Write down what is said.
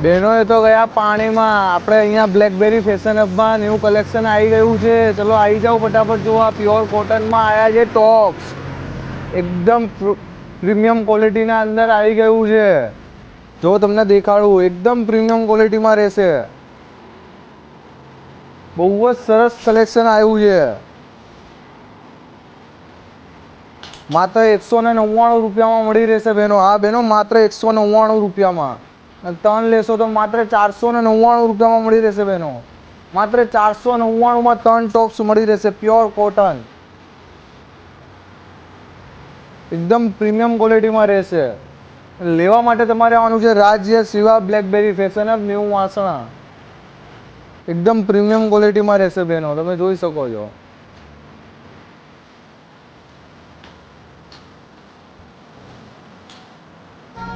બહેનો એ તો ગયા પાણીમાં. આપણે અહીંયા બ્લેકબેરી ફેશન હબમાં ન્યૂ કલેક્શન આવી ગયું છે. ચલો આવી જાઓ ફટાફટ. જો આ પ્યોર કોટનમાં આવ્યા છે ટોપ્સ. એકદમ પ્રીમિયમ ક્વોલિટીના અંદર આવી ગયું છે. જો તમને દેખાડું, એકદમ પ્રીમિયમ ક્વોલિટીમાં રહેશે. બહુ જ સરસ કલેક્શન આવ્યું છે. માત્ર 199 રૂપિયામાં મળી રહેશે બહેનો. હા બહેનો, માત્ર 199 રૂપિયામાં. ત્રણ લેશો તો માત્ર 499 રૂપિયામાં મળી રહેશે બહેનો. માત્ર 499માં 3 ટોપ્સ મળી રહેશે. પ્યોર કોટન, એકદમ પ્રીમિયમ ક્વોલિટીમાં રહેશે. લેવા માટે તમારે આવવાનું છે રાજ્ય Shiva blackberry fashion hub new Vasna. એકદમ પ્રીમિયમ ક્વોલિટીમાં રહેશે બહેનો, તમે જોઈ શકો છો.